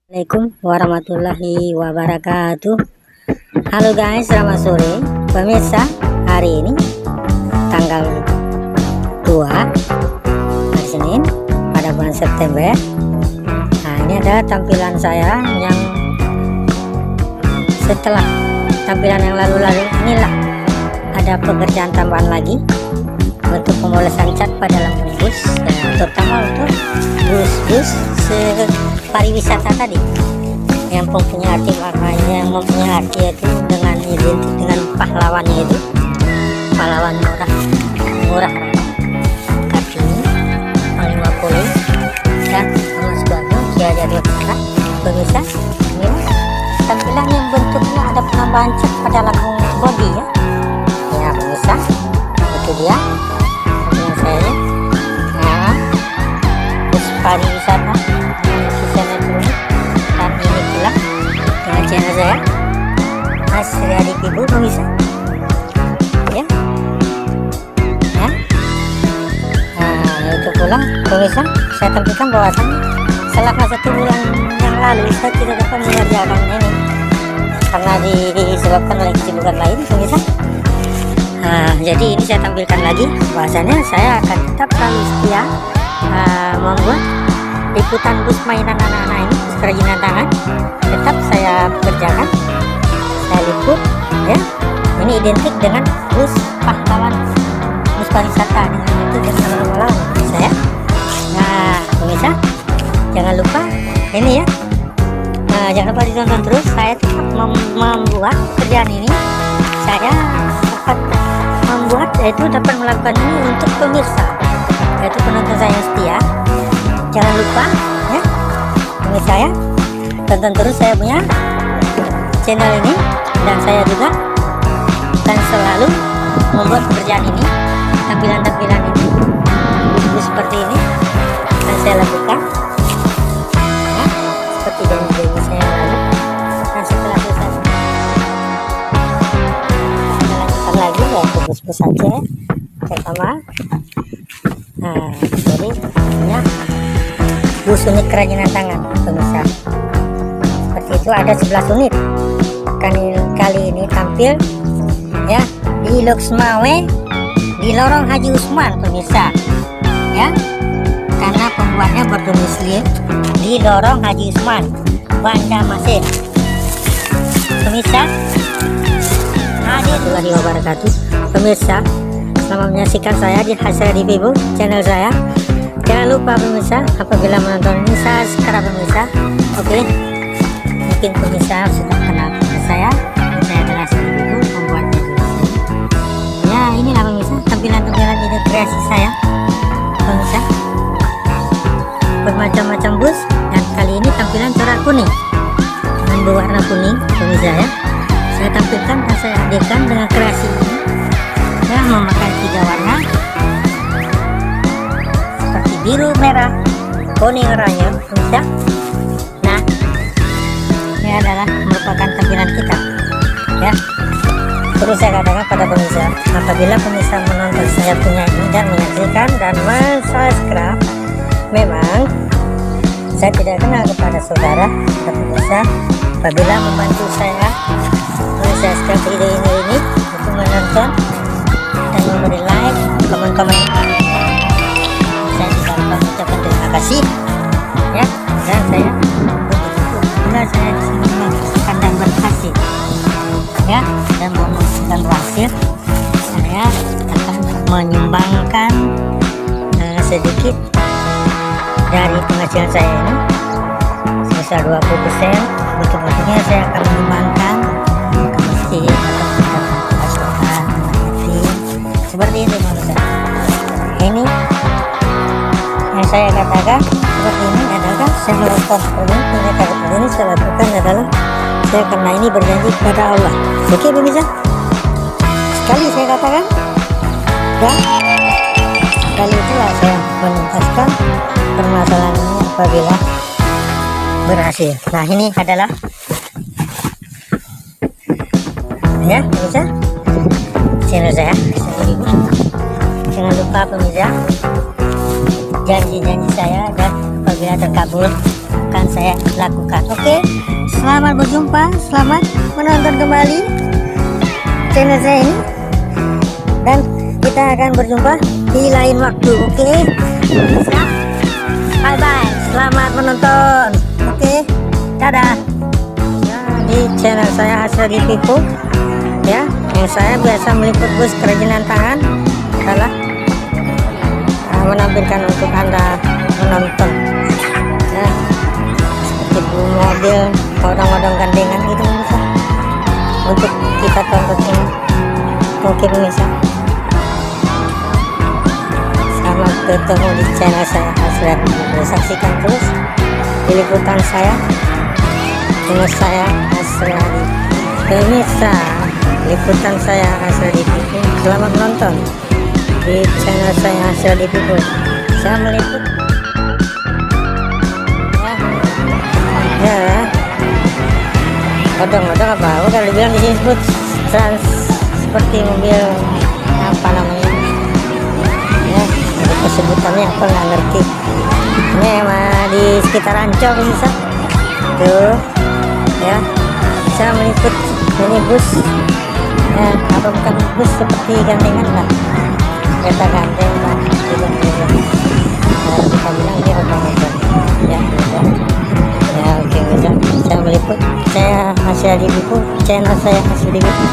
Assalamualaikum warahmatullahi wabarakatuh. Halo guys, selamat sore pemirsa. Hari ini tanggal 2 hari Senin pada bulan September. Nah, ini adalah tampilan saya yang setelah tampilan yang lalu-lalu. Inilah ada pekerjaan tambahan lagi untuk pemolesan cat pada lampu bus, terutama untuk bus-bus pariwisata tadi yang mempunyai arti maknanya, yang mempunyai arti itu dengan identik dengan pahlawannya, itu pahlawan murah Kartini, Panglima Polim dan Mas Bagio dia jadi orang pemirsa. Ini tampilan yang bentuknya ada penambahan cat pada lampu bodi ya pemirsa, itu dia tampilan saya. Nah, bus pariwisata dan ini pula dengan channel saya Mas Riyadi Ibu pemirsa ya. Nah, itu pula pemirsa saya tampilkan bahwasannya selama 1 bulan yang lalu saya tidak dapat mengerjakan ini karena disebabkan oleh kesibukan lain pemirsa. Jadi ini saya tampilkan lagi bahwasannya saya akan tetap selalu setia membuat liputan bus mainan anak-anak ini, bus kerajinan tangan, tetap saya kerjakan, saya liput ya. Ini identik dengan bus pahlawan, bus pariwisata, dengan itu jangan lalu-lalu saya. Nah pemirsa, jangan lupa ini ya, jangan lupa ditonton terus. Saya tetap membuat kerjaan ini, saya dapat membuat, yaitu dapat melakukan ini untuk pemirsa, yaitu penonton saya yang setia. Jangan lupa ya pemirsa ya, tonton terus saya punya channel ini, dan saya juga akan selalu membuat pekerjaan ini, tampilan-tampilan ini seperti ini dan saya lakukan ya, seperti janji-janji saya lalu. Dan setelah selesai saya lanjutkan lagi ya, bus-bus saja pertama. Nah, jadi ya bus unit kerajinan tangan pemirsa, seperti itu ada 11 unit. Kali ini tampil ya di Loksmawe di lorong Haji Usman pemirsa ya, karena pembuatnya berdomisili di lorong Haji Usman, Banjarmasin pemirsa. Warahmatullahi wabarakatuh pemirsa, selamat menyaksikan saya di Hasil di Vivo channel saya. Jangan lupa pemirsa, apabila menonton ini subscribe pemirsa. Oke, mungkin pemirsa sudah kenal saya adalah Ibu membuat video ya. Inilah pemirsa tampilan-tampilan ide kreasi saya pemirsa, bermacam-macam bus, dan kali ini tampilan corak kuning dengan berwarna kuning pemirsa ya. Saya tampilkan dan saya hadirkan dengan kreasi ini ya, memakai 3 warna seperti biru, merah, kuning, oranye pemirsa. Nah, ini adalah merupakan tampilan kita ya. Terus saya katakan pada pemirsa, apabila pemirsa menonton saya punya ini dan menyaksikan dan subscribe, memang saya tidak kenal kepada saudara atau pemirsa. Apabila membantu saya subscribe video ini untuk menonton dan memberi like, komen-komen, saya juga mengucapkan terima kasih ya. Dan saya bila saya disini menghasilkan dan berhasil ya, dan menghasilkan berhasil, saya akan menyumbangkan sedikit dari penghasilan saya ini sebesar 20%. Bentuk-bentuknya saya akan menyumbangkan ke masjid atau asuhan seperti itu pemirsa. Ini yang saya katakan seperti ini adalah saya melakukan ini saya lakukan adalah saya, karena ini berjanji kepada Allah. Oke pemirsa, sekali saya katakan dan kali itulah saya menuntaskan permasalahan ini apabila berhasil. Nah, ini adalah ya pemirsa channel saya. Jangan lupa pemirsa janji-janji saya, dan apabila terkabul akan saya lakukan. Oke, selamat berjumpa, selamat menonton kembali channel saya ini, dan kita akan berjumpa di lain waktu. Oke, bye bye, selamat menonton. Oke, dadah. Di channel saya Hasradi Pipo ya, yang saya biasa meliput bus kerajinan tangan adalah menampilkan untuk Anda menonton ya, seperti mobil, odong-odong gandengan gitu bisa untuk kita tonton semua. Oke pemirsa, selamat ketemu di channel saya Hasradi Pipo. Saksikan terus liputan saya, channel saya Hasradi. Pemirsa, liputan saya Hasradi Pipo. Selamat menonton di channel saya Hasradi Pipo. Saya meliput ya, odong-odong apa kalau dibilang disebut seperti mobil apa namanya ya, sebutannya apa nggak ngerti. Ini emang di sekitar Ancol bisa tuh ya, saya meliput minibus ya, apa bukan bus seperti gandengan lah, kereta gandeng lah gitu, kita bilang ini odong-odong ya, ya. Oke bisa, saya meliput, saya Hasradi Pipo, channel saya Hasradi Pipo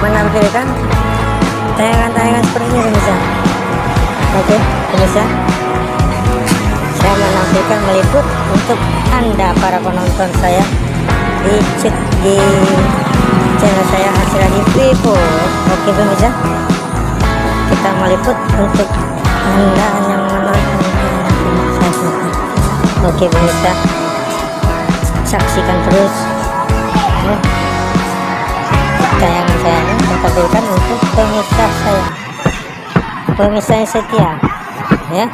menampilkan tayangan-tayangan seperti ini bisa. Oke bisa, saya menampilkan meliput untuk Anda para penonton saya di channel saya Hasradi Pipo. Oke pemirsa, kita meliput untuk Anda yang menonton. Oke pemirsa, saksikan terus ya, tayangan saya ini saya tampilkan untuk pemirsa saya, pemirsa yang setia ya.